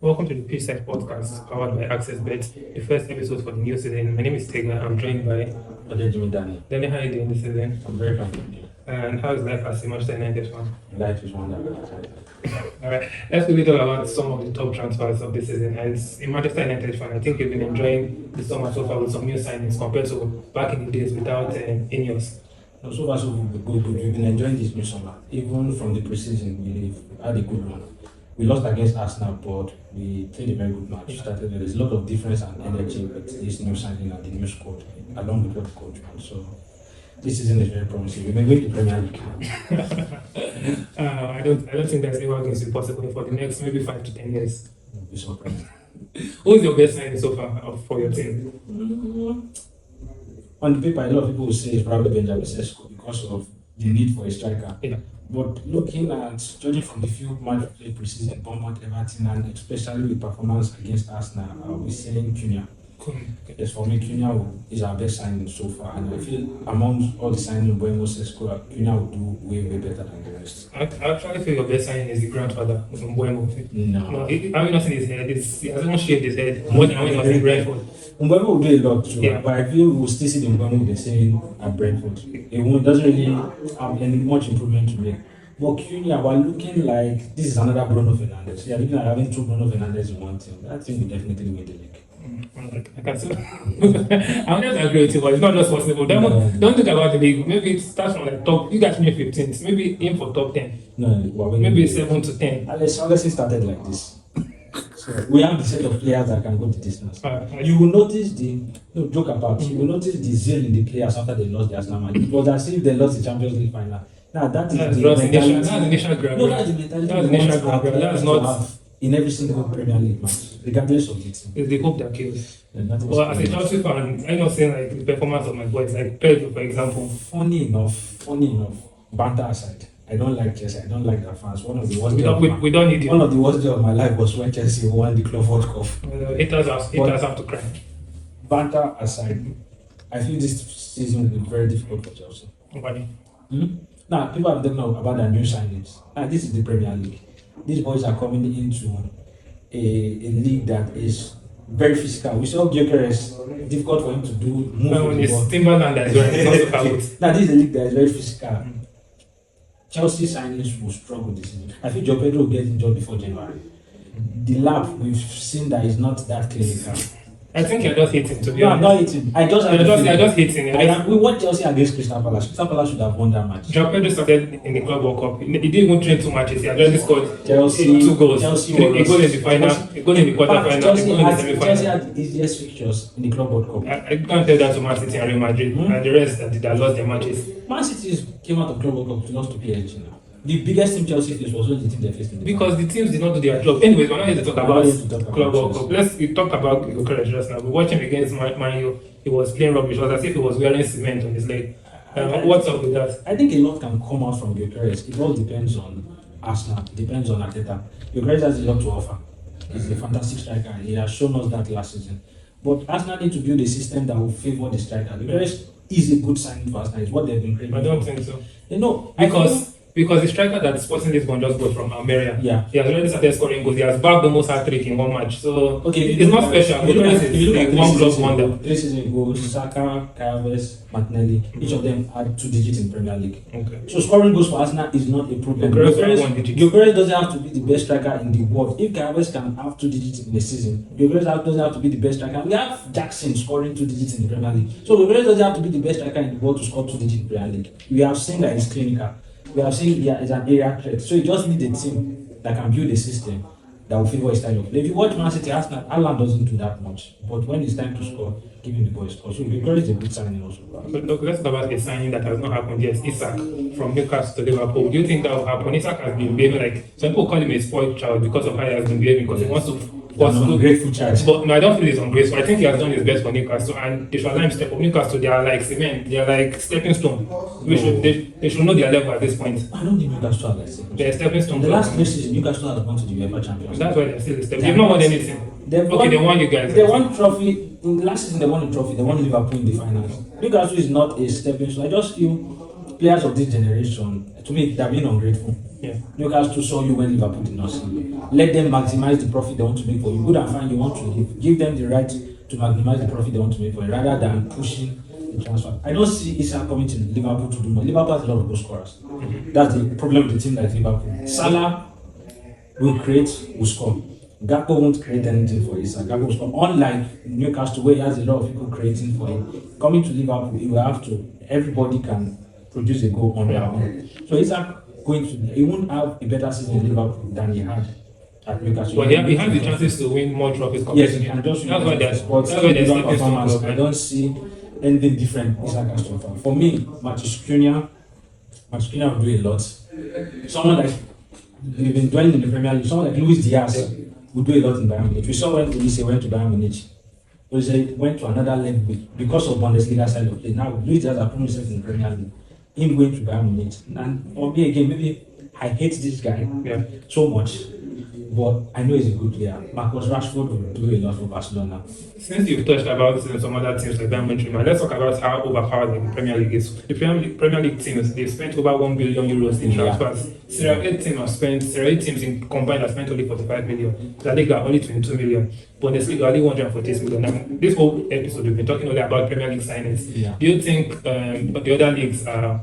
Welcome to the Pitch Side podcast powered by AccessBet, the first episode for the new season. My name is Tega. I'm joined by Daniel. Danny. How are you doing this season? I'm very confident. And how is life as a Manchester United fan? Life is wonderful. All right, let's quickly talk about some of the top transfers of this season. As a Manchester United fan, I think you've been enjoying the summer so far with some new signings compared to back in the days without Ineos. No, so far so good. We've been enjoying this new summer. Even from the preseason, we've had a good run. We lost against Arsenal, but we played a very good match. There's a lot of difference and energy with this new signing and the new squad, along with what the coach wants. So this season is very promising. We may win the Premier League. I don't think that's ever going to be possible for the next maybe 5 to 10 years. We'll be surprised. Who is your best signing so far for your team? On the paper, a lot of people will say it's probably Benjamin Sesko because of the need for a striker. Yeah. But judging from the few matches played preseason, Bournemouth, Everton, and especially the performance against Arsenal, I'll be saying Cunha. Yes, for me, Cunha is our best signing so far, and I feel amongst all the signings, Mbeumo, Sesko, Cunha will do way better than the rest. I actually feel your best signing is the grandfather, Mbeumo. No. I mean, not seen his head. He hasn't shaved his head more than when he was in Brentford. Mbeumo will do a lot too, Yeah. but I feel we'll still see the Mbeumo the same at Brentford. It doesn't really have any much improvement to make. But Cunha, we're looking like this is another Bruno Fernandes. You're looking at having two Bruno Fernandes in one team. That team will definitely win the league. I can see. I would not agree with you, but it's not just possible. Don't think about the league. Maybe it starts from like top. You guys finish 15th. Maybe aim for top 10. No, maybe 7 to 10. Honestly, started like this. So we have the set of players that can go the distance. You will notice joke apart. You will notice the zeal in the players after they lost the Arsenal match. It was as if they lost the Champions League final. Now that's the mentality. That's the nation grab. No, that's the mentality. That's the nation grab. That's not in every single Premier League match, regardless of the team. It's the hope that kills. Well, as a Chelsea fan, I'm not saying like the performance of my boys, like Pedro, for example. Funny enough, banter aside, I don't like Chelsea. I don't like their fans. One of the worst We don't need you. One of the worst days of my life was when Chelsea won the Club World Cup. Haters have to cry. Banter aside, I feel this season will be very difficult for Chelsea. Why? Now, people have don't know about their new signings. Now, this is the Premier League. These boys are coming into a league that is very physical. We saw Gyökeres, difficult for him to do move. It's Timberland as well. It's also out. Now, this is a league that is very physical. Chelsea signings will struggle this season. I think Joe Pedro will get injured before January. The lab, we've seen that is not that clinical. I think you're just hating, to be honest. No, I'm not hating. I just hating. We watched Chelsea against Crystal Palace. Crystal Palace should have won that match. Joe Pedro started in the Club World Cup. He didn't even train 2 matches. He had just scored Chelsea, 2 goals. Chelsea a goal in the final, a goal in the quarterfinal, a goal in the semi-final. Chelsea had the easiest fixtures in the Club World Cup. I can't tell that to Man City and Real Madrid and the rest that lost their matches. Man City came out of Club World Cup to lost to PSG now. The biggest team Chelsea faced was the team they faced in the because the teams did not do their job. Anyways, we're not here to talk about Club World Cup. Let's talk about Gyökeres just now. We watched him against Man U. He was playing rubbish. It was as if he was wearing cement on his leg. What's up with that? I think a lot can come out from Gyökeres. It all depends on Arsenal. It depends on Arteta. Gyökeres has a lot to offer. He's a fantastic striker. He has shown us that last season. But Arsenal need to build a system that will favor the striker. Gyökeres is a good signing for Arsenal. It's what they've been craving. I don't think so. Because the striker that Sporting Lisbon just got from Almeria, yeah, he has already started scoring goals. He has bagged almost hat-trick in 1 match. So okay, it's not special. It's like one club wonder. 3 seasons ago, Saka, Karaves, Martinelli, each of them had 2 digits in Premier League. Okay. So scoring goals for Arsenal is not a problem. Gyökeres doesn't have to be the best striker in the world. If Karaves can have 2 digits in a season, Gyökeres doesn't have to be the best striker. We have Jackson scoring 2 digits in the Premier League. So Gyökeres doesn't have to be the best striker in the world to score 2 digits in the Premier League. We have seen that he's clinical. We have seen he is an area threat. So you just need a team that can build a system that will favor his style of play. If you watch Man City, Arsenal, Alan doesn't do that much. But when it's time to score, give him the ball score. So Gyökeres is a good signing also. But look, let's talk about a signing that has not happened yet. Isak from Newcastle to Liverpool. Do you think that will happen? Isak has been behaving like some people call him a spoiled child because of how he has been behaving because he wants to. Ungrateful child. But no, I don't feel he's ungrateful. I think he has done his best for Newcastle, and they should allow him step up. Newcastle, they are like cement, they are like stepping stone. They should know their level at this point. I don't think Newcastle are like stepping. They're stepping stone. The last 3 seasons, Newcastle has gone to the UEFA Champions. That's why they're still stepping. They've not won anything. They won you guys. They won trophy. In the last season, they won a trophy. They won Liverpool in the finals. Newcastle is not a stepping stone. I just feel players of this generation, to me, they're being ungrateful. Yeah. Newcastle saw you when Liverpool did not see you. Let them maximize the profit they want to make for you. Good and fine, you want to leave. Give them the right to maximize the profit they want to make for you, rather than pushing the transfer. I don't see Issa coming to Liverpool to do more. Liverpool has a lot of goal scorers. That's the problem with the team like Liverpool. Salah will create, will score. Gakpo won't create anything for Issa. Gakpo will score. Unlike Newcastle, where he has a lot of people creating for him. Coming to Liverpool, he will have to. Everybody can produce a goal on their own. So Issa he won't have a better season in Liverpool than he had at Newcastle. But he has the chances to win more trophies. Yes, he can just that's why there's performance. I don't see anything different Issa can offer. For me, Matheus Cunha will do a lot. Someone like we've been dwelling in the Premier League, someone like Luis Diaz will do a lot in Bayern Munich. We saw when Olise went to Bayern Munich. Olise went to another level because of Bundesliga side of play. Now Luis Diaz has proven himself in the Premier League. Him going to Bayern Munich. And for me again, maybe I hate this guy so much, but I know he's a good player. Marcus Rashford will do a lot for Barcelona. Since you've touched about some other teams like Bayern Munich, let's talk about how overpowered the Premier League is. The Premier League teams, they've spent over 1 billion euros in transfers. Serie A teams in combined have spent only 45 million. La Liga only 22 million. Bundesliga only 146 million. Now, this whole episode we've been talking only about Premier League signings. Yeah. Do you think the other leagues are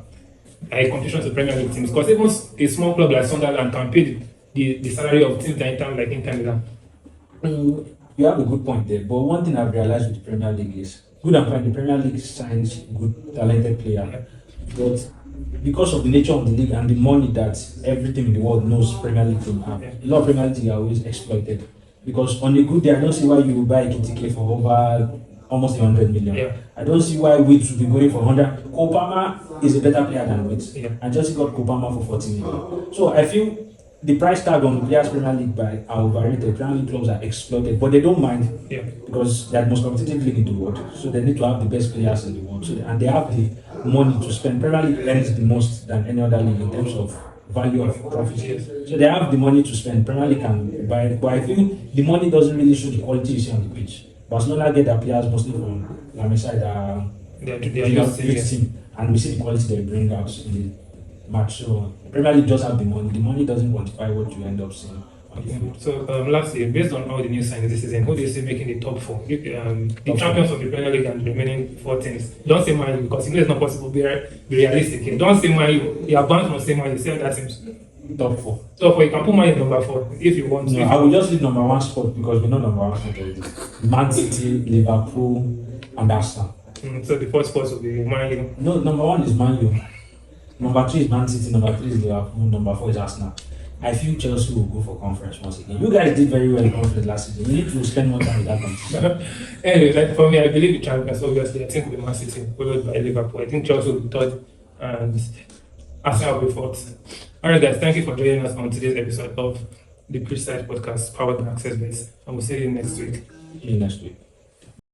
a competition to Premier League teams? Because even a small club like Sunderland can pay the salary of teams like Inter Milan. You have a good point there, but one thing I've realized with the Premier League is good and fine. The Premier League signs good, talented players, but because of the nature of the league and the money that every team in the world knows Premier League team have, a lot of Premier League teams are always exploited. Because on a good day, I don't see why you will buy Kitike for over almost 100 million. Yeah. I don't see why Witt would be going for 100. Kopama is a better player than Witt. Yeah. And Chelsea got Kopama for 40 million. So I feel the price tag on the players Premier League by are overrated. Premier League clubs are exploited, but they don't mind because they're the most competitive league in the world. So they need to have the best players in the world. So and they have the money to spend. Premier League earns the most than any other league in terms of value of profit. So they have the money to spend. Premier League can buy it, but I feel the money doesn't really show the quality you see on the pitch. Barcelona get their players mostly from La Mesa, team, and we see the quality they bring out in the match. So Premier League does have the money. The money doesn't quantify what you end up seeing on the field. So lastly, based on all the new signings this season, who do you see making the top four? The champions of the Premier League and the remaining 4 teams. Don't say Man U because you know it's not possible. Be realistic here. Don't say Man U. You are bound to say Man U. Say other teams. Top 4. Top 4. You can put Man U number 4 if you want. No, I will just leave number 1 spot because we know number 1 spot already. Man City, Liverpool, and Arsenal. So the 4th spot will be Man U. No, number 1 is Man U. Number 2 is Man City. Number 3 is Liverpool. Number 4 is Arsenal. I feel Chelsea will go for conference once again. You guys did very well in conference last season. You need to spend more time with that competition. Anyway, like for me, I believe the champions, obviously, I think will be Man City, followed by Liverpool. I think Chelsea will be 3rd, and Arsenal will be 4th. Alright, guys, thank you for joining us on today's episode of the Pitch Side Podcast powered by AccessBet. And we'll see you next week. See you next week.